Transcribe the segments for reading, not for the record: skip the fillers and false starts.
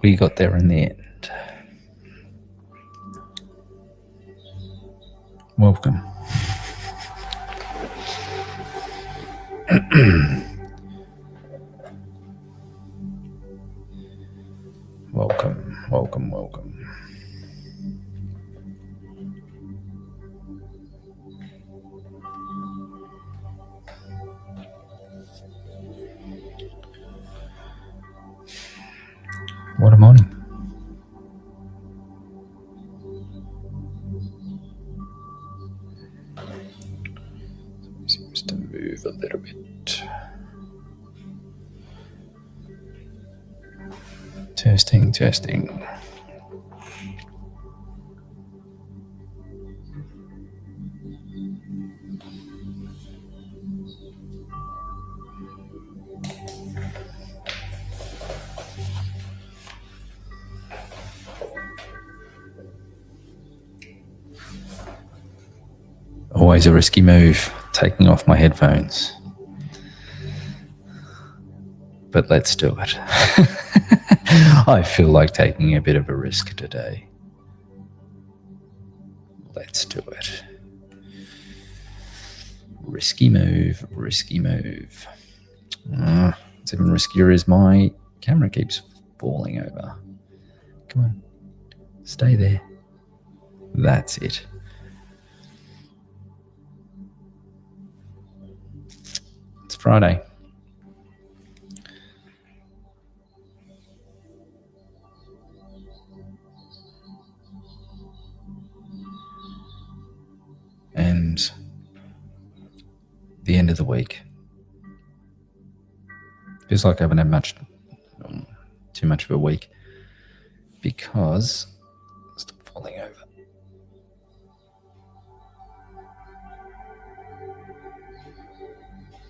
we got there in the end. Welcome. Welcome. What a morning. Seems to move a little bit. Testing. Always a risky move, taking off my headphones. But let's do it. I feel like taking a bit of a risk today. Let's do it. Risky move. It's even riskier as my camera keeps falling over. Come on. Stay there. That's it. It's Friday. And the end of the week. Feels like I haven't had too much of a week because stop falling over.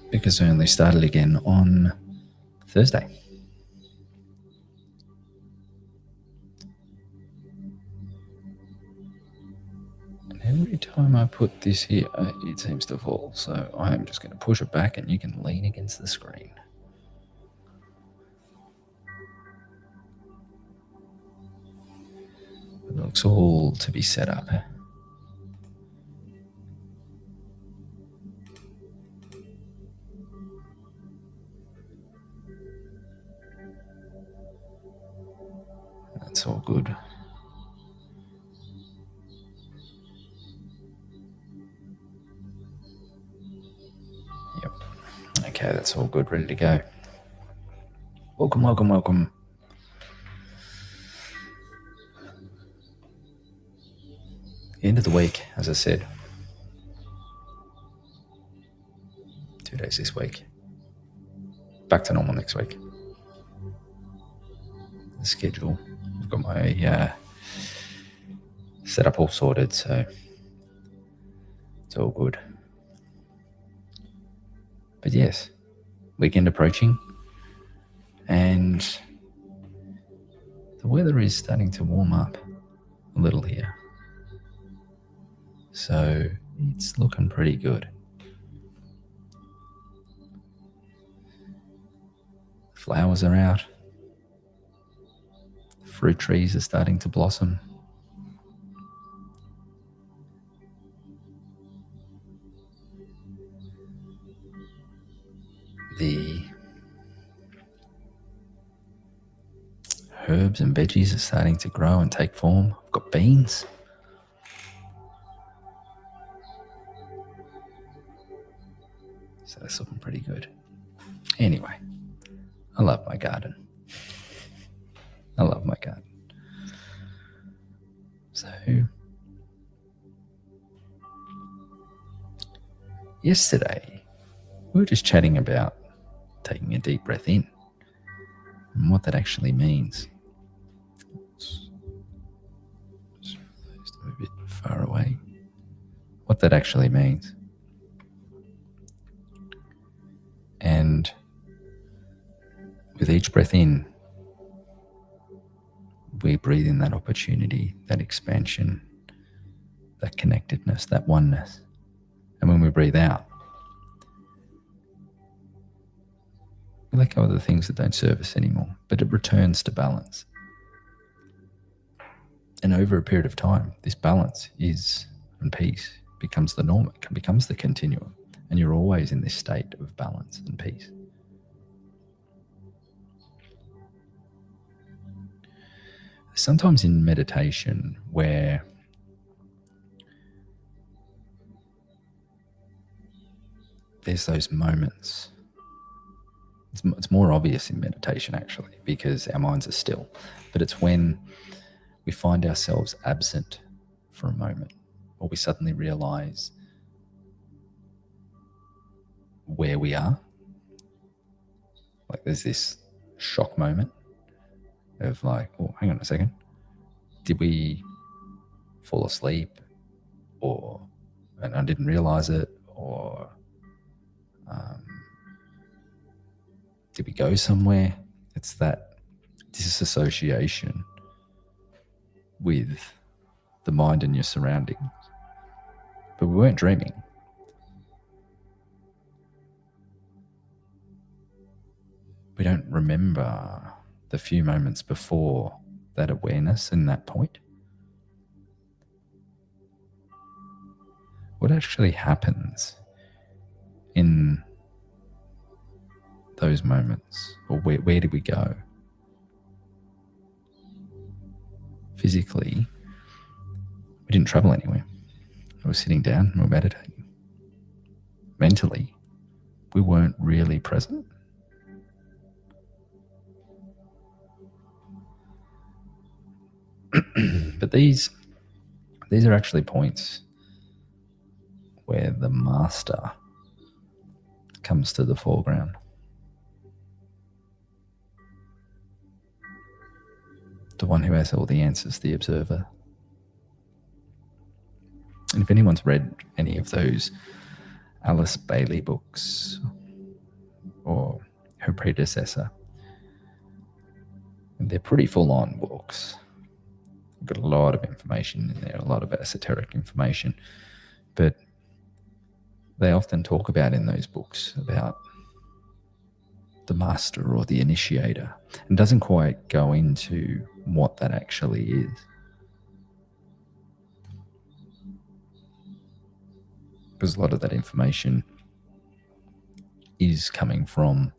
Because I only started again on Thursday. And every time I put this here, it seems to fall. So I am just going to push it back and you can lean against the screen. It looks all to be set up. That's all good. Yep. Okay, that's all good. Ready to go. Welcome. End of the week, as I said. 2 days this week. Back to normal next week. The schedule. I've got my setup all sorted, so it's all good. But yes, weekend approaching, and the weather is starting to warm up a little here. So it's looking pretty good. Flowers are out. Fruit trees are starting to blossom. The herbs and veggies are starting to grow and take form. I've got beans. So that's looking pretty good. Anyway, I love my garden. So, yesterday, we were just chatting about taking a deep breath in and what that actually means. A bit far away. What that actually means. And with each breath in, we breathe in that opportunity, that expansion, that connectedness, that oneness. And when we breathe out, we let go of the things that don't serve us anymore, but it returns to balance. And over a period of time, this balance is and peace becomes the norm, it becomes the continuum, and you're always in this state of balance and peace. Sometimes in meditation, where there's those moments, it's more obvious in meditation actually, because our minds are still, but it's when we find ourselves absent for a moment, or we suddenly realize where we are. Like there's this shock moment of like, oh, hang on a second. Did we fall asleep? And I didn't realize it? Or did we go somewhere? It's that disassociation with the mind and your surroundings. But we weren't dreaming. We don't remember the few moments before that awareness and that point. What actually happens in those moments? Or where did we go? Physically, we didn't travel anywhere. We were sitting down and we were meditating. Mentally, we weren't really present. But these are actually points where the master comes to the foreground. The one who has all the answers, the observer. And if anyone's read any of those Alice Bailey books or her predecessor, they're pretty full-on books. Got a lot of information in there, a lot of esoteric information, but they often talk about in those books about the master or the initiator, and doesn't quite go into what that actually is. Because a lot of that information is coming from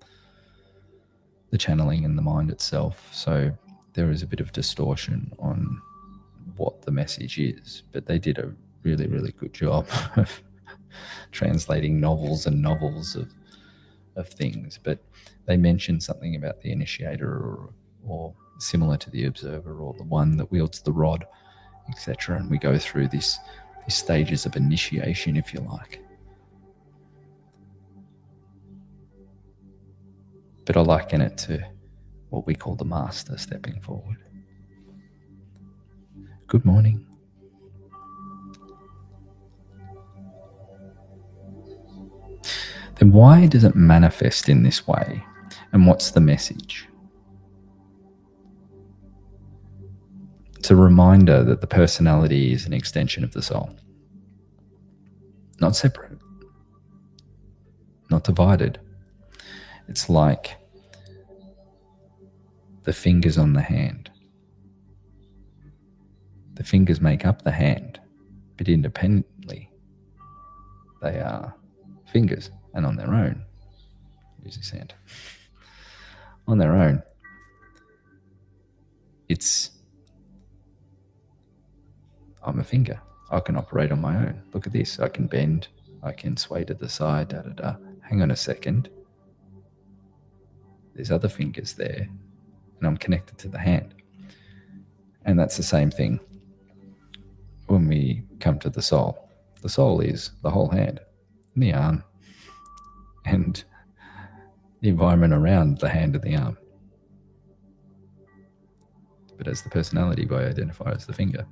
the channeling in the mind itself. So there is a bit of distortion on what the message is, but they did a really, really good job of translating novels and novels of things. But they mentioned something about the initiator or similar to the observer, or the one that wields the rod, etc. And we go through these stages of initiation, if you like. But I liken it to what we call the master stepping forward. Good morning. Then why does it manifest in this way? And what's the message? It's a reminder that the personality is an extension of the soul. Not separate. Not divided. It's like the fingers on the hand. The fingers make up the hand, but independently, they are fingers, and on their own, use this hand, on their own, I'm a finger. I can operate on my own. Look at this. I can bend. I can sway to the side, da-da-da. Hang on a second. There's other fingers there, and I'm connected to the hand. And that's the same thing when we come to the soul. The soul is the whole hand, and the arm, and the environment around the hand and the arm. But as the personality, we identify as the finger.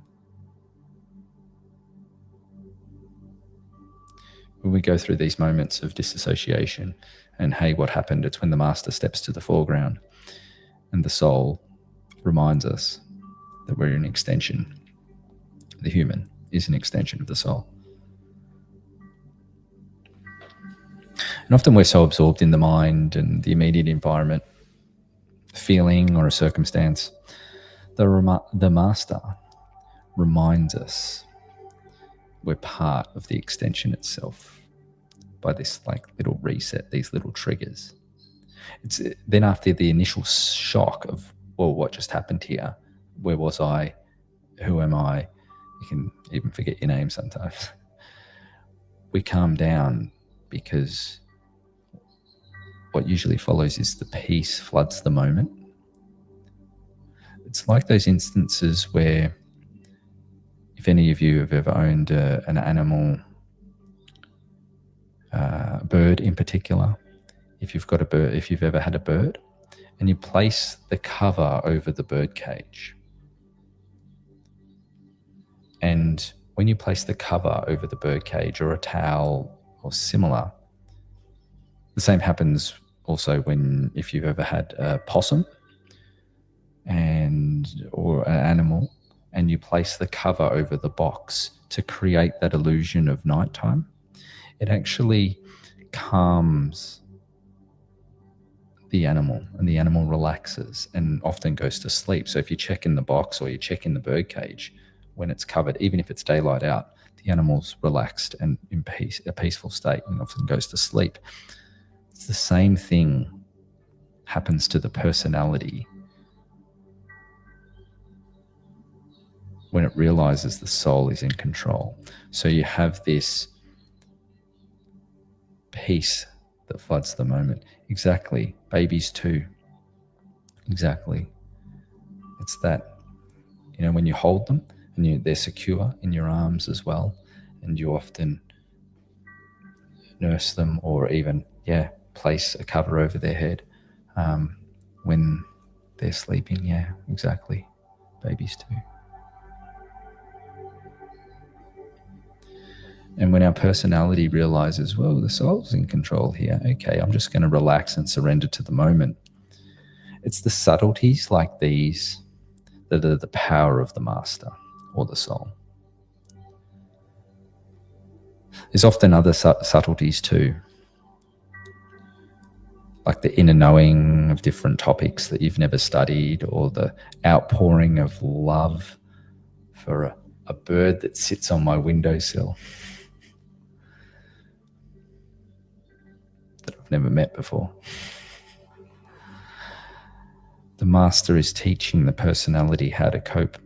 When we go through these moments of disassociation and, hey, what happened? It's when the master steps to the foreground and the soul reminds us that we're an extension. The human is an extension of the soul. And often we're so absorbed in the mind and the immediate environment, feeling or a circumstance, the master reminds us we're part of the extension itself by this like little reset, these little triggers. It's then after the initial shock of, well, what just happened here? Where was I? Who am I? You can even forget your name sometimes. We calm down because what usually follows is the peace floods the moment. It's like those instances where, if any of you have ever owned an animal, a bird in particular, if you've got a bird, if you've ever had a bird, and you place the cover over the bird cage, and when you place the cover over the bird cage or a towel or similar, the same happens also if you've ever had a possum or an animal, and you place the cover over the box to create that illusion of nighttime. It actually calms the animal, and the animal relaxes and often goes to sleep. So if you check in the box or you check in the bird cage, when it's covered, even if it's daylight out, the animal's relaxed and in peace, a peaceful state, and often goes to sleep. It's the same thing happens to the personality when it realizes the soul is in control. So you have this peace that floods the moment. Exactly. Babies too. Exactly. It's that, when you hold them and they're secure in your arms as well, and you often nurse them or even, place a cover over their head when they're sleeping. Yeah, exactly. Babies too. And when our personality realizes, well, the soul's in control here, okay, I'm just going to relax and surrender to the moment. It's the subtleties like these that are the power of the master or the soul. There's often other subtleties too, like the inner knowing of different topics that you've never studied, or the outpouring of love for a bird that sits on my windowsill that I've never met before. The master is teaching the personality how to cope,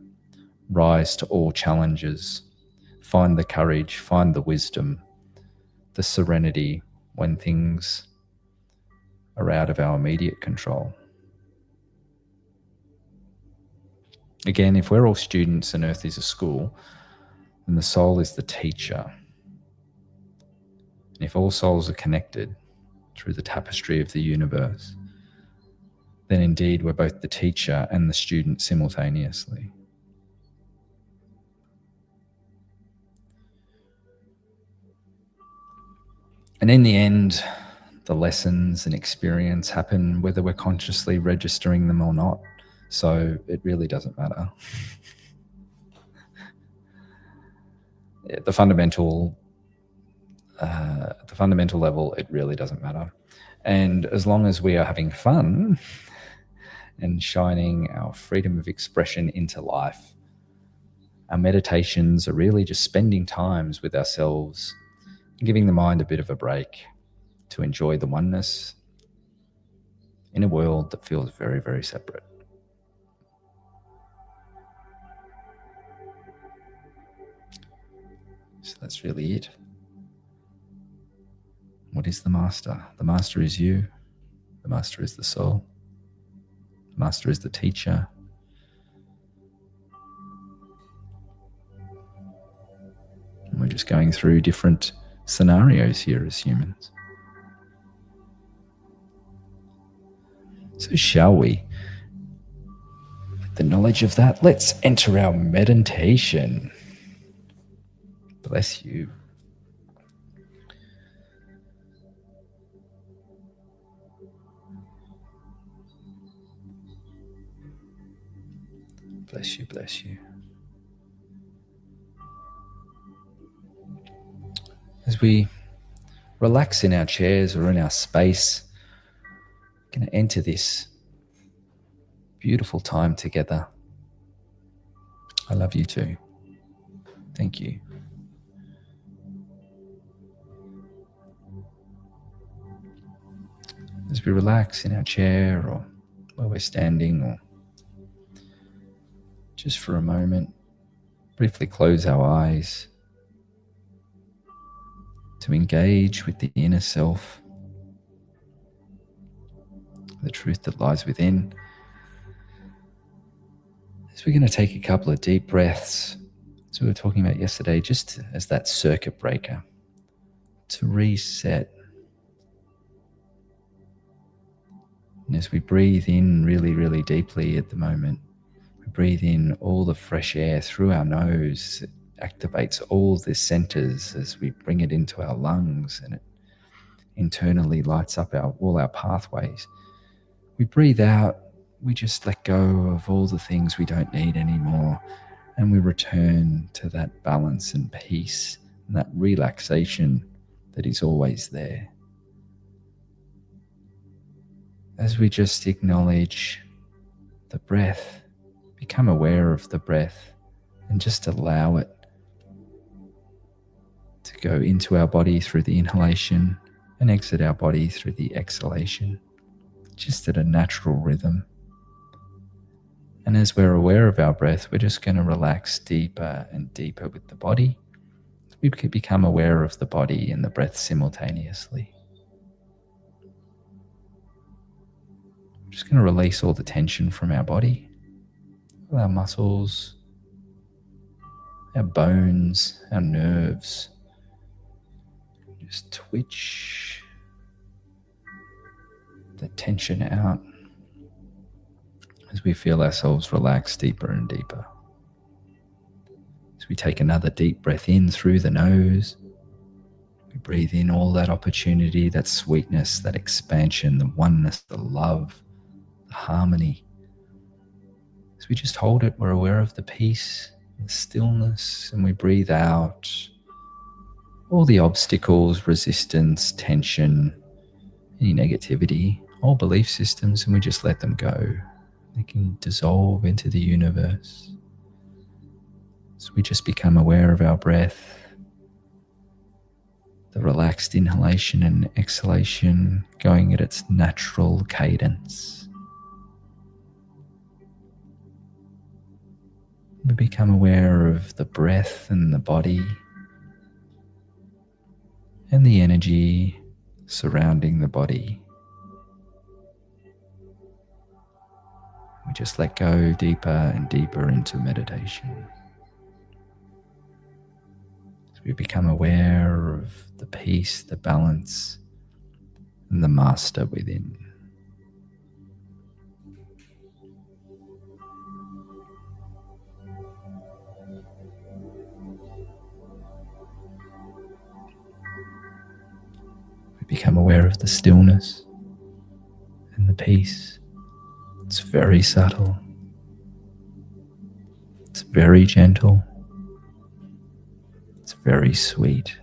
rise to all challenges, find the courage, find the wisdom, the serenity when things are out of our immediate control. Again, if we're all students and Earth is a school, then the soul is the teacher. And if all souls are connected through the tapestry of the universe, then indeed we're both the teacher and the student simultaneously. And in the end, the lessons and experience happen whether we're consciously registering them or not. So it really doesn't matter. The fundamental level, it really doesn't matter. And as long as we are having fun and shining our freedom of expression into life, our meditations are really just spending times with ourselves, giving the mind a bit of a break to enjoy the oneness in a world that feels very, very separate. So that's really it. What is the master? The master is you. The master is the soul. The master is the teacher. And we're just going through different scenarios here as humans. So shall we, with the knowledge of that, let's enter our meditation. Bless you. Bless you, bless you. As we relax in our chairs or in our space, we're going to enter this beautiful time together. I love you too. Thank you. As we relax in our chair or where we're standing, or just for a moment, briefly close our eyes to engage with the inner self, the truth that lies within. As we're going to take a couple of deep breaths, as we were talking about yesterday, just as that circuit breaker to reset. And as we breathe in really, really deeply at the moment, we breathe in all the fresh air through our nose. It activates all the centers as we bring it into our lungs, and it internally lights up all our pathways. We breathe out, we just let go of all the things we don't need anymore, and we return to that balance and peace and that relaxation that is always there. As we just acknowledge the breath, become aware of the breath, and just allow it to go into our body through the inhalation and exit our body through the exhalation, just at a natural rhythm. And as we're aware of our breath, we're just going to relax deeper and deeper with the body. We can become aware of the body and the breath simultaneously. We're just going to release all the tension from our body, all our muscles, our bones, our nerves. Just twitch the tension out as we feel ourselves relax deeper and deeper. As we take another deep breath in through the nose, we breathe in all that opportunity, that sweetness, that expansion, the oneness, the love, the harmony. As we just hold it, we're aware of the peace, the stillness, and we breathe out all the obstacles, resistance, tension, any negativity, all belief systems, and we just let them go. They can dissolve into the universe. So we just become aware of our breath, the relaxed inhalation and exhalation going at its natural cadence. We become aware of the breath and the body and the energy surrounding the body. We just let go deeper and deeper into meditation. As we become aware of the peace, the balance, and the master within. We become aware of the stillness and the peace. It's very subtle. It's very gentle. It's very sweet.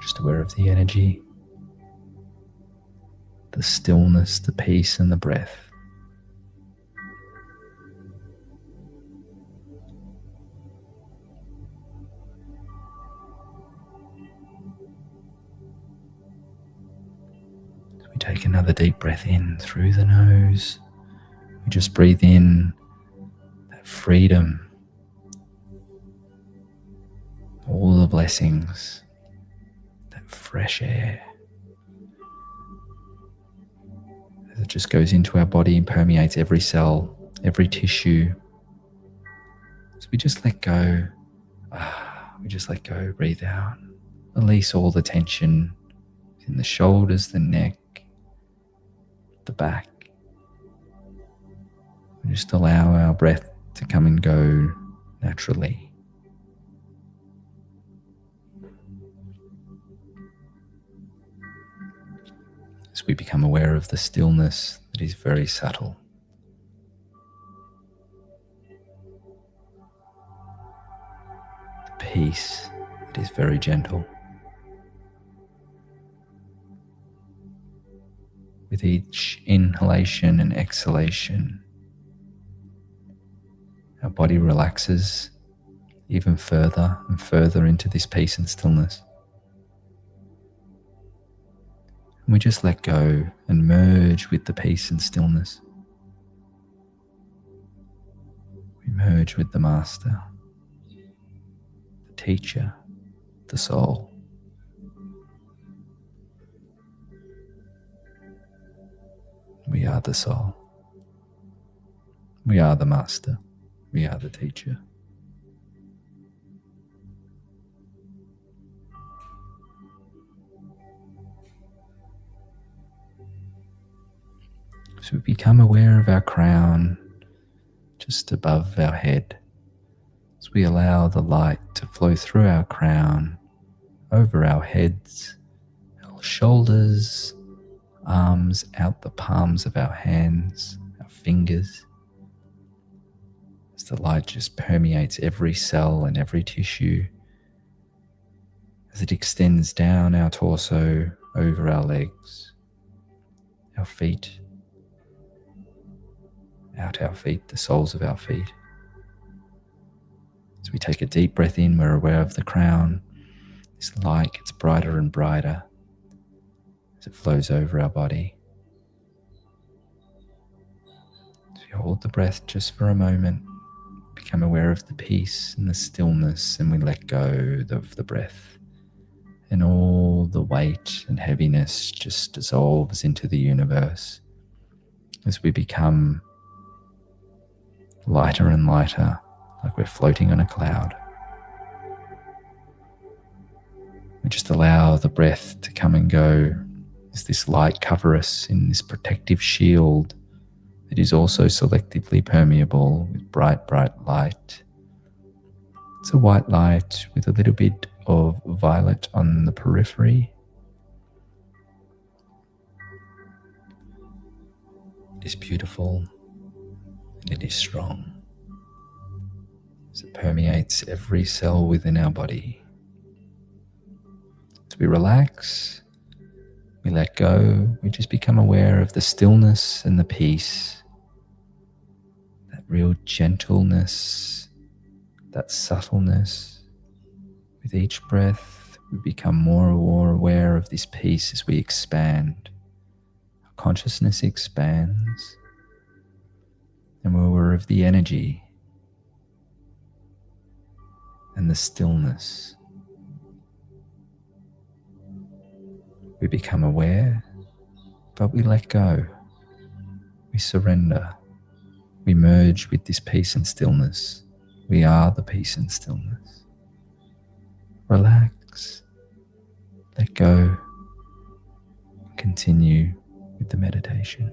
Just aware of the energy, the stillness, the peace, and the breath. We take another deep breath in through the nose. We just breathe in that freedom, all the blessings, that fresh air. As it just goes into our body and permeates every cell, every tissue. So we just let go. We just let go, breathe out. Release all the tension in the shoulders, the neck, the back. We just allow our breath to come and go naturally. As we become aware of the stillness that is very subtle. The peace that is very gentle. With each inhalation and exhalation, our body relaxes even further and further into this peace and stillness. And we just let go and merge with the peace and stillness. We merge with the Master, the Teacher, the Soul. We are the Soul. We are the Master. We are the Teacher. So we become aware of our crown just above our head, as we allow the light to flow through our crown, over our heads, our shoulders, arms, out the palms of our hands, our fingers, as the light just permeates every cell and every tissue, as it extends down our torso, over our legs, our feet, out our feet, the soles of our feet. As we take a deep breath in, we're aware of the crown. This light gets brighter and brighter as it flows over our body. So we hold the breath just for a moment, become aware of the peace and the stillness, and we let go of the breath. And all the weight and heaviness just dissolves into the universe as we become lighter and lighter, like we're floating on a cloud. We just allow the breath to come and go as this light covers us in this protective shield that is also selectively permeable with bright, bright light. It's a white light with a little bit of violet on the periphery. It is beautiful and it is strong as it permeates every cell within our body. As we relax, we let go, we just become aware of the stillness and the peace, that real gentleness, that subtleness. With each breath, we become more and more aware of this peace as we expand. Our consciousness expands, and we're aware of the energy and the stillness. We become aware, but we let go. We surrender. We merge with this peace and stillness. We are the peace and stillness. Relax, let go, and continue with the meditation.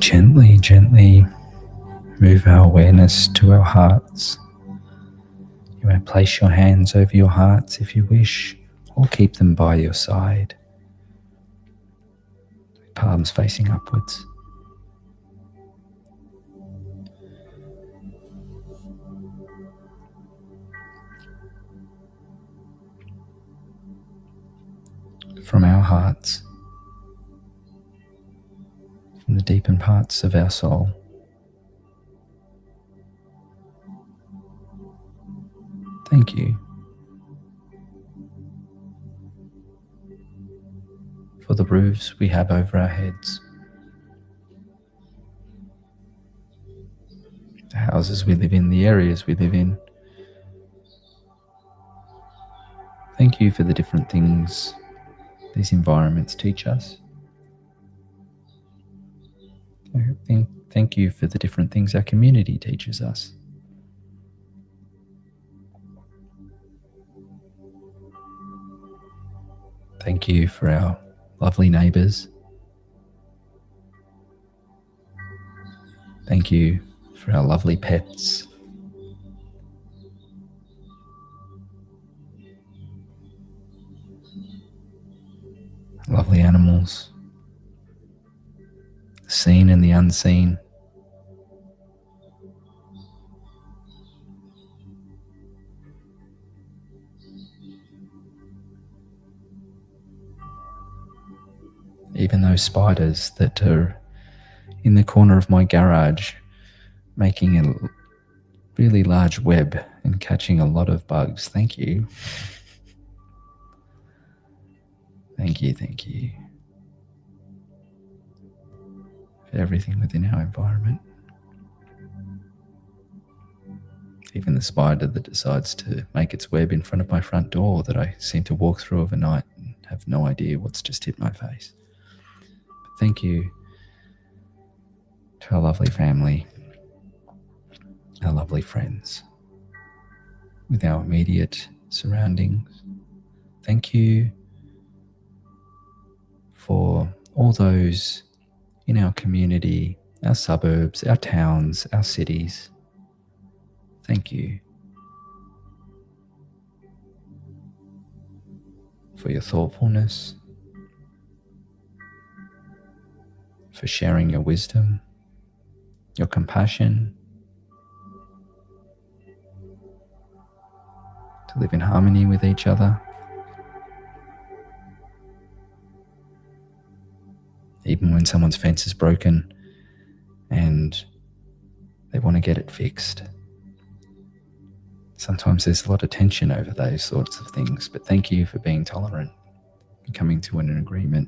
gently, gently move our awareness to our hearts. You may place your hands over your hearts if you wish, or keep them by your side, palms facing upwards. From our hearts, from the deepened parts of our soul, thank you for the roofs we have over our heads, the houses we live in, the areas we live in. Thank you for the different things these environments teach us. Thank you for the different things our community teaches us. Thank you for our lovely neighbours. Thank you for our lovely pets. Lovely animals, the seen and the unseen. Even those spiders that are in the corner of my garage making a really large web and catching a lot of bugs. Thank you. Thank you, thank you for everything within our environment. Even the spider that decides to make its web in front of my front door that I seem to walk through overnight and have no idea what's just hit my face. But thank you to our lovely family, our lovely friends, with our immediate surroundings. Thank you for all those in our community, our suburbs, our towns, our cities. Thank you for your thoughtfulness, for sharing your wisdom, your compassion, to live in harmony with each other. Even when someone's fence is broken and they want to get it fixed. Sometimes there's a lot of tension over those sorts of things, but thank you for being tolerant and coming to an agreement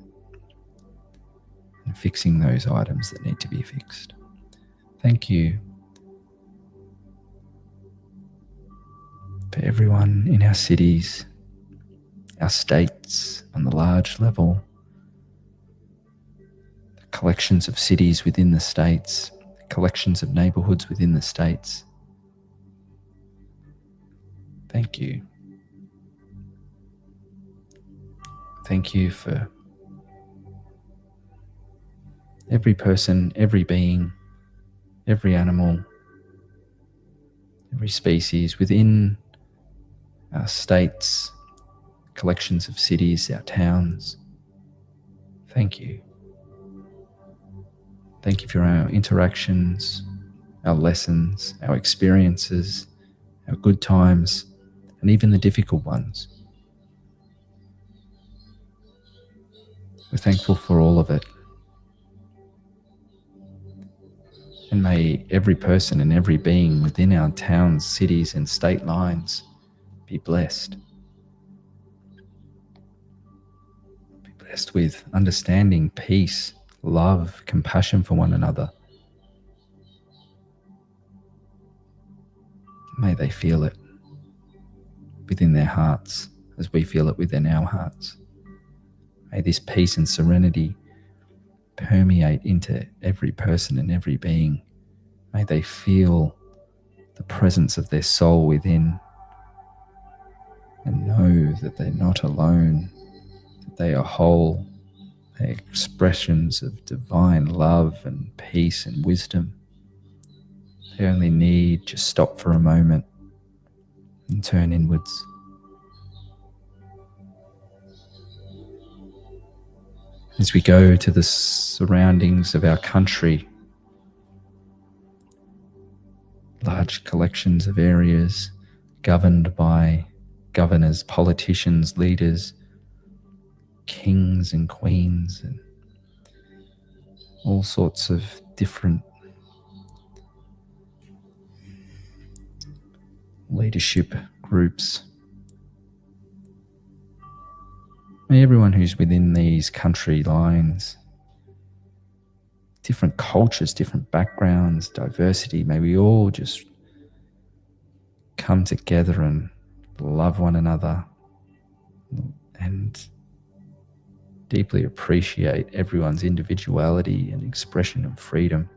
and fixing those items that need to be fixed. Thank you for everyone in our cities, our states on the large level, the collections of cities within the states, the collections of neighborhoods within the states. Thank you. Thank you for every person, every being, every animal, every species within our states, collections of cities, our towns. Thank you. Thank you for our interactions, our lessons, our experiences, our good times, and even the difficult ones. We're thankful for all of it. And may every person and every being within our towns, cities, and state lines be blessed. Be blessed with understanding, peace, love, compassion for one another. May they feel it within their hearts as we feel it within our hearts. May this peace and serenity permeate into every person and every being. May they feel the presence of their soul within and know that they're not alone, that they are whole, They're expressions of divine love and peace and wisdom. They only need to stop for a moment and turn inwards. As we go to the surroundings of our country, large collections of areas governed by governors, politicians, leaders, kings and queens, and all sorts of different leadership groups. May everyone who's within these country lines, different cultures, different backgrounds, diversity, may we all just come together and love one another and deeply appreciate everyone's individuality and expression of freedom.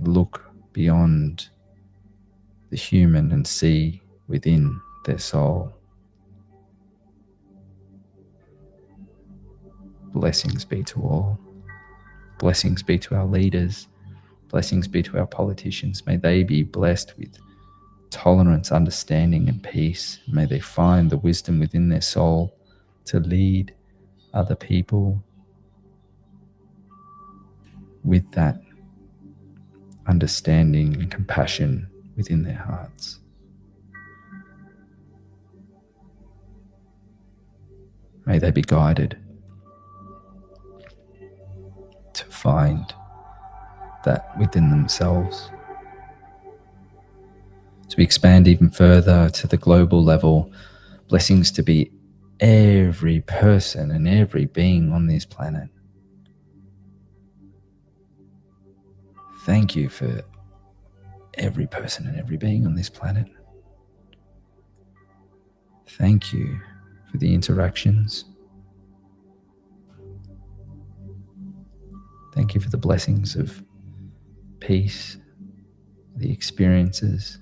Look beyond the human and see within their soul. Blessings be to all. Blessings be to our leaders. Blessings be to our politicians. May they be blessed with tolerance, understanding, and peace. May they find the wisdom within their soul to lead other people with that understanding and compassion within their hearts. May they be guided to find that within themselves. As we expand even further to the global level, blessings to be every person and every being on this planet. Thank you for every person and every being on this planet. Thank you for the interactions. Thank you for the blessings of peace, the experiences,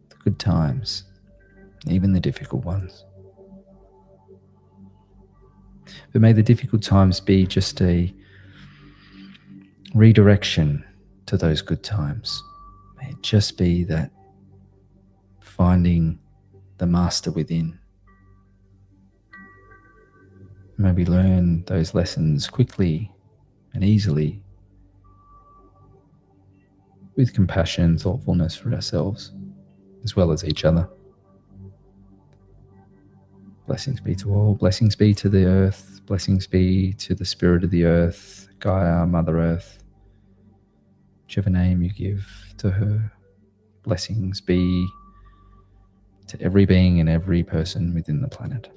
the good times, even the difficult ones. But may the difficult times be just a redirection to those good times. May it just be that finding the master within. May we learn those lessons quickly and easily with compassion and thoughtfulness for ourselves as well as each other. Blessings be to all. Blessings be to the earth. Blessings be to the spirit of the earth, Gaia, Mother Earth, whichever name you give to her. Blessings be to every being and every person within the planet.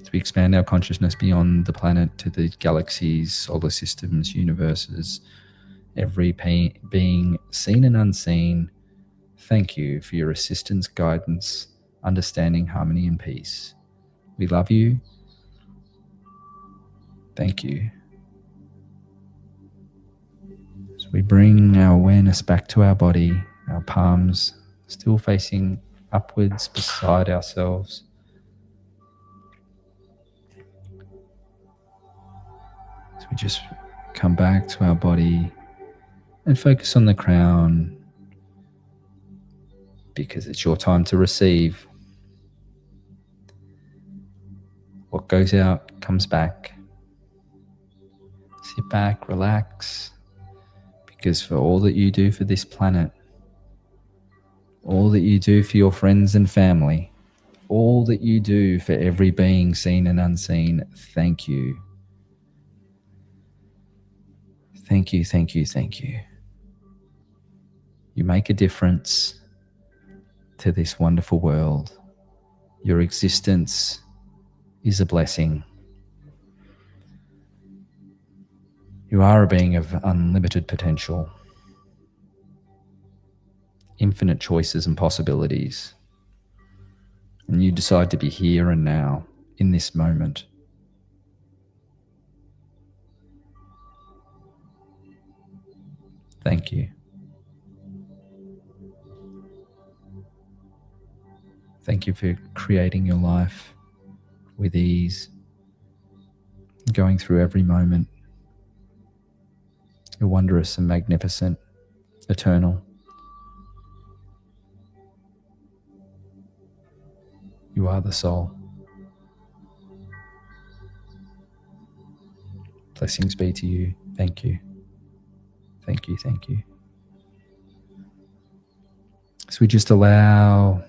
As we expand our consciousness beyond the planet to the galaxies, solar systems, universes, every being seen and unseen, thank you for your assistance, guidance, understanding, harmony, and peace. We love you. Thank you. As we bring our awareness back to our body, our palms still facing upwards beside ourselves. As we just come back to our body and focus on the crown, because it's your time to receive. What goes out comes back. Sit back, relax, because for all that you do for this planet, all that you do for your friends and family, all that you do for every being seen and unseen, thank you. Thank you, thank you, thank you. You make a difference to this wonderful world. Your existence is a blessing. You are a being of unlimited potential, infinite choices and possibilities. And you decide to be here and now, in this moment. Thank you. Thank you for creating your life with ease, going through every moment. You're wondrous and magnificent, eternal. You are the soul. Blessings be to you. Thank you. Thank you. Thank you. So we just allow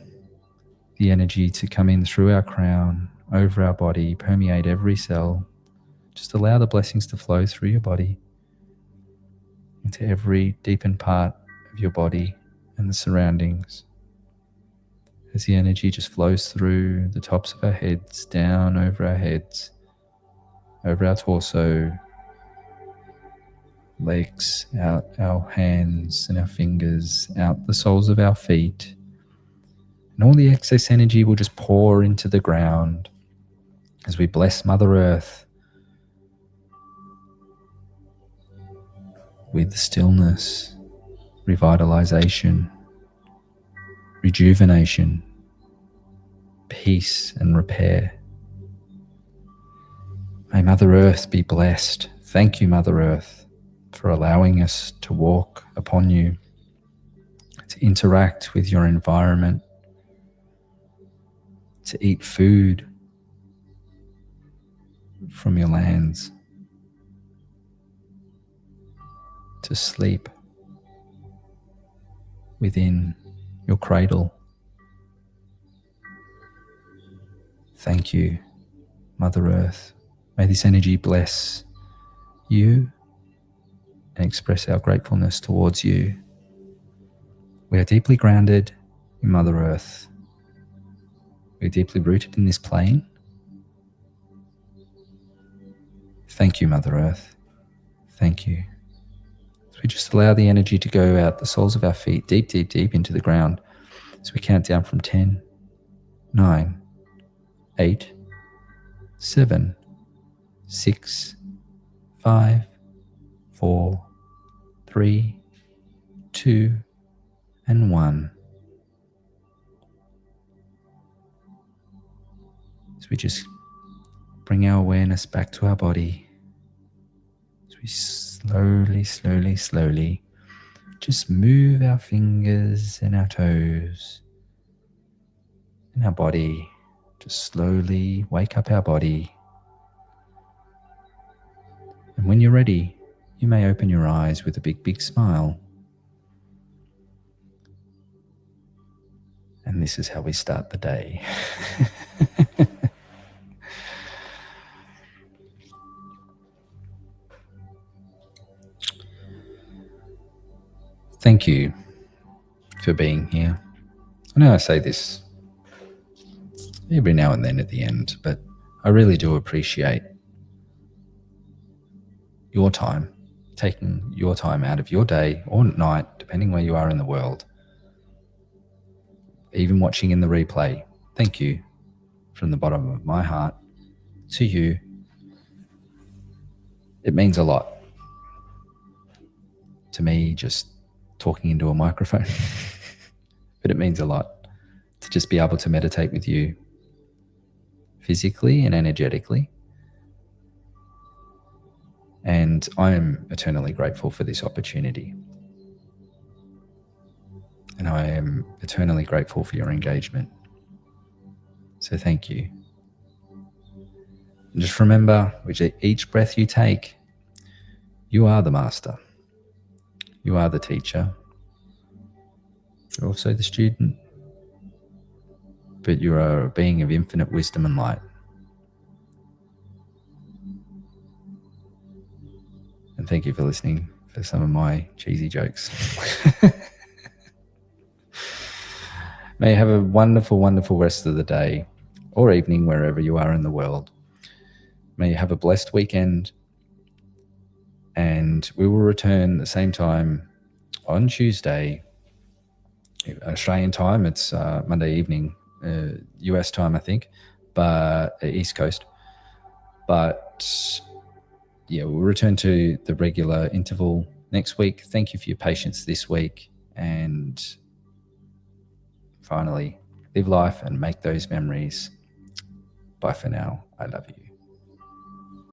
the energy to come in through our crown, over our body, permeate every cell. Just allow the blessings to flow through your body into every deepened part of your body and the surroundings. As the energy just flows through the tops of our heads, down over our heads, over our torso, legs, out our hands and our fingers, out the soles of our feet. And all the excess energy will just pour into the ground as we bless Mother Earth with stillness, revitalization, rejuvenation, peace and repair. May Mother Earth be blessed. Thank you, Mother Earth, for allowing us to walk upon you, to interact with your environment, to eat food from your lands, to sleep within your cradle. Thank you, Mother Earth. May this energy bless you and express our gratefulness towards you. We are deeply grounded in Mother Earth. We are deeply rooted in this plane. Thank you, Mother Earth. Thank you. So we just allow the energy to go out the soles of our feet, deep, deep, deep into the ground. So we count down from 10, 9, 8, 7, 6, 5, 4, 3, 2, and 1. So we just bring our awareness back to our body. So we slowly, slowly, slowly just move our fingers and our toes in our body. Just slowly wake up our body. And when you're ready, you may open your eyes with a big, big smile. And this is how we start the day. Thank you for being here. I know I say this every now and then at the end, but I really do appreciate your time, taking your time out of your day or night, depending where you are in the world, even watching in the replay. Thank you from the bottom of my heart to you. It means a lot to me just talking into a microphone, but it means a lot to just be able to meditate with you physically and energetically. And I am eternally grateful for this opportunity. And I am eternally grateful for your engagement. So thank you. And just remember, with each breath you take, you are the master. You are the teacher. You're also the student. But you are a being of infinite wisdom and light. And thank you for listening for some of my cheesy jokes. May you have a wonderful, wonderful rest of the day or evening, wherever you are in the world. May you have a blessed weekend. And we will return the same time on Tuesday, Australian time. It's Monday evening, US time, I think, but East Coast. But yeah, we'll return to the regular interval next week. Thank you for your patience this week. And finally, live life and make those memories. Bye for now. I love you.